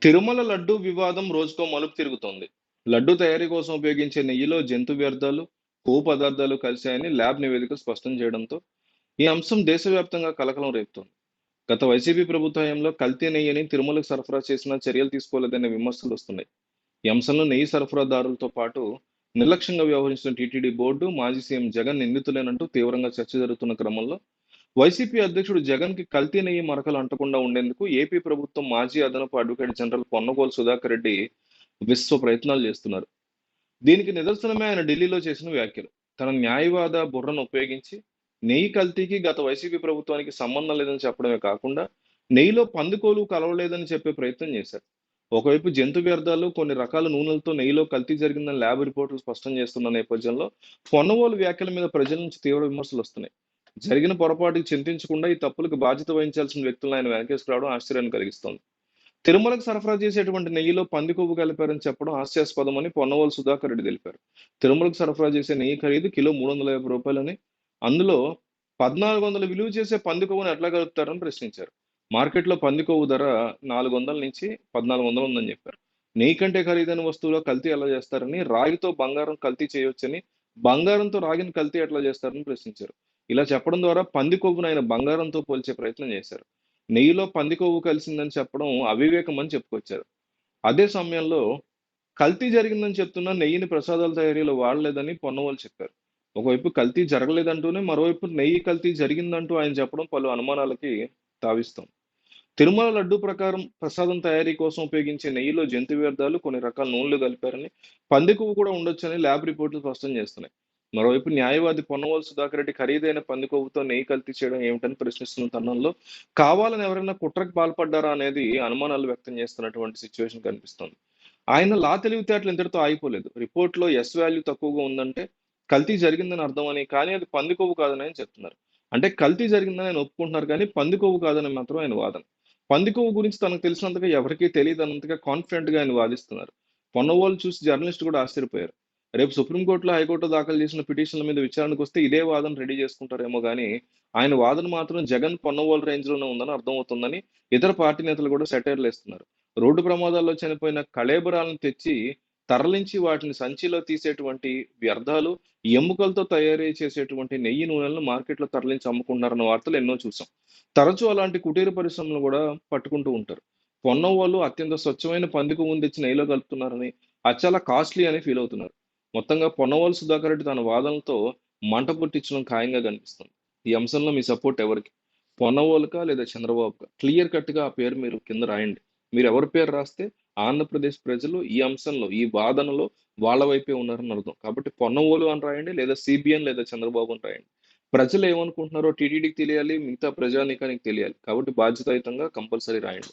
తిరుమల లడ్డూ వివాదం రోజుకో మలుపు తిరుగుతోంది. లడ్డూ తయారీ కోసం ఉపయోగించే నెయ్యిలో జంతు వ్యర్థాలు, కొవ్వు పదార్థాలు కలిశాయని ల్యాబ్ నివేదిక స్పష్టం చేయడంతో ఈ అంశం దేశవ్యాప్తంగా కలకలం రేపుతోంది. గత వైసీపీ ప్రభుత్వ హయాంలో కల్తీ నెయ్యిని తిరుమలకు సరఫరా చేసినా చర్యలు తీసుకోలేదనే విమర్శలు వస్తున్నాయి. ఈ అంశంలో నెయ్యి సరఫరాదారులతో పాటు నిర్లక్ష్యంగా వ్యవహరించిన టీటీడీ బోర్డు, మాజీ సీఎం జగన్ నిందితులేనంటూ తీవ్రంగా చర్చ జరుగుతున్న క్రమంలో వైసీపీ అధ్యక్షుడు జగన్‌కి కల్తీ నెయ్యి మరకలు అంటకుండా ఉండేందుకు ఏపీ ప్రభుత్వం మాజీ అదనపు అడ్వకేట్ జనరల్ పొన్నగోలు సుధాకర్ రెడ్డి విశ్వ ప్రయత్నాలు చేస్తున్నారు. దీనికి నిదర్శనమే ఆయన ఢిల్లీలో చేసిన వ్యాఖ్యలు. తన న్యాయవాద బుర్రను ఉపయోగించి నెయ్యి కల్తీకి గత వైసీపీ ప్రభుత్వానికి సంబంధం లేదని చెప్పడమే కాకుండా నెయ్యిలో పందికోలు కలవలేదని చెప్పే ప్రయత్నం చేశారు. ఒకవైపు జంతు వ్యర్థాలు, కొన్ని రకాల నూనెలతో నెయ్యిలో కల్తీ జరిగిందని ల్యాబ్ రిపోర్టులు స్పష్టం చేస్తున్న నేపథ్యంలో పొన్నవోలు వ్యాఖ్యల మీద ప్రజల నుంచి తీవ్ర విమర్శలు వస్తున్నాయి. జరిగిన పొరపాటుకి చింతించకుండా ఈ తప్పులకు బాధ్యత వహించాల్సిన వ్యక్తులను ఆయన వెనకేసుకురావడం ఆశ్చర్యాన్ని కలిగిస్తోంది. తిరుమలకు సరఫరా చేసేటువంటి నెయ్యిలో పంది కొవ్వు కలిపారని చెప్పడం హాస్యాస్పదమని పొన్నవోలు సుధాకర్ రెడ్డి తెలిపారు. తిరుమలకు సరఫరా చేసే నెయ్యి ఖరీదు కిలో రూ. 350 అందులో 1400 విలువ చేసే పంది కొవ్వును ఎట్లా కలుపుతారని ప్రశ్నించారు. మార్కెట్లో పంది కొవ్వు ధర 400 నుంచి 1400 ఉందని చెప్పారు. నెయ్యి కంటే ఖరీదైన వస్తువులో కల్తీ ఎలా చేస్తారని, రాగితో బంగారం కల్తీ చేయొచ్చని, బంగారంతో రాగిని కల్తీ ఎట్లా చేస్తారని ప్రశ్నించారు. ఇలా చెప్పడం ద్వారా పంది కొవ్వును ఆయన బంగారంతో పోల్చే ప్రయత్నం చేశారు. నెయ్యిలో పంది కొవ్వు కలిసిందని చెప్పడం అవివేకం అని చెప్పుకొచ్చారు. అదే సమయంలో కల్తీ జరిగిందని చెప్తున్న నెయ్యిని ప్రసాదాల తయారీలో వాడలేదని పొన్నవోలు చెప్పారు. ఒకవైపు కల్తీ జరగలేదంటూనే మరోవైపు నెయ్యి కల్తీ జరిగిందంటూ ఆయన చెప్పడం పలు అనుమానాలకి తావిస్తోంది. తిరుమల లడ్డూ ప్రకారం ప్రసాదం తయారీ కోసం ఉపయోగించే నెయ్యిలో జంతు వ్యర్థాలు, కొన్ని రకాల నూనెలు కలిపారని, పంది కొవ్వు కూడా ఉండొచ్చని ల్యాబ్ రిపోర్టులు స్పష్టం చేస్తున్నాయి. మరోవైపు న్యాయవాది పొన్నవోలు సుధాకర్ రెడ్డి ఖరీదైన పంది కొవ్వుతో నెయ్యి కల్తీ చేయడం ఏమిటని ప్రశ్నిస్తున్న తరుణంలో కావాలని ఎవరైనా కుట్రకు పాల్పడ్డారా అనేది అనుమానాలు వ్యక్తం చేస్తున్నటువంటి సిచ్యువేషన్ కనిపిస్తోంది. ఆయన లా తెలివితేటలు ఇంతటితో ఆగిపోలేదు. రిపోర్ట్‌లో ఎస్ వాల్యూ తక్కువగా ఉందంటే కల్తీ జరిగిందని అర్థమని, కానీ అది పంది కొవ్వు కాదని ఆయన చెప్తున్నారు. అంటే కల్తీ జరిగిందని ఆయన ఒప్పుకుంటున్నారు కానీ పంది కొవ్వు కాదని మాత్రం ఆయన వాదన. పంది కొవ్వు గురించి తనకు తెలిసినంతగా ఎవరికీ తెలీదన్నంతగా కాన్ఫిడెంట్‌గా ఆయన వాదిస్తున్నారు. పొన్నవోలు చూసి జర్నలిస్ట్ కూడా ఆశ్చర్యపోయారు. రేపు సుప్రీంకోర్టులో, హైకోర్టులో దాఖలు చేసిన పిటిషన్ల మీద విచారణకొస్తే ఇదే వాదన రెడీ చేసుకుంటారేమో గానీ, ఆయన వాదన మాత్రం జగన్, పొన్నవోలు రేంజ్‌లోనే ఉందని అర్థమవుతుందని ఇతర పార్టీ నేతలు కూడా సెటైర్‌లేస్తున్నారు. రోడ్డు ప్రమాదాల్లో చనిపోయిన కళేబరాలను తెచ్చి, తరలించి వాటిని సంచిలో తీసేటువంటి వ్యర్థాలు, ఎముకలతో తయారీ చేసేటువంటి నెయ్యి, నూనెలను మార్కెట్‌లో తరలించి అమ్ముకుంటున్నారన్న వార్తలు ఎన్నో చూసాం. తరచూ అలాంటి కుటీర పరిశ్రమలు గూడా పట్టుకుంటూ ఉంటారు. పొన్నవోలు అత్యంత స్వచ్ఛమైన పంది కొవ్వును తెచ్చి నెయ్యిలో కలుపుతున్నారని, అది చాలా కాస్ట్‌లీ అని ఫీల్ అవుతున్నారు. మొత్తంగా పొన్నవోలు సుధాకర్ రెడ్డి తన వాదనలతో మంట పుట్టించడం ఖాయంగా కనిపిస్తుంది. ఈ అంశంలో మీ సపోర్ట్ ఎవరికి? పొన్నవోలుకా లేదా చంద్రబాబుకా? క్లియర్ కట్‌గా ఆ పేరు మీరు కింద రాయండి. మీరు ఎవరి పేరు రాస్తే ఆంధ్రప్రదేశ్ ప్రజలు ఈ అంశంలో, ఈ వాదనలో వాళ్ళ వైపే ఉన్నారని అర్థం. కాబట్టి పొన్నవోలు అని రాయండి, లేదా సీబీఎన్ లేదా చంద్రబాబు అని రాయండి. ప్రజలు ఏమనుకుంటున్నారో టీటీడీకి తెలియాలి, మిగతా ప్రజానీకానికి తెలియాలి. కాబట్టి బాధ్యతాయుతంగా కంపల్సరీ రాయండి.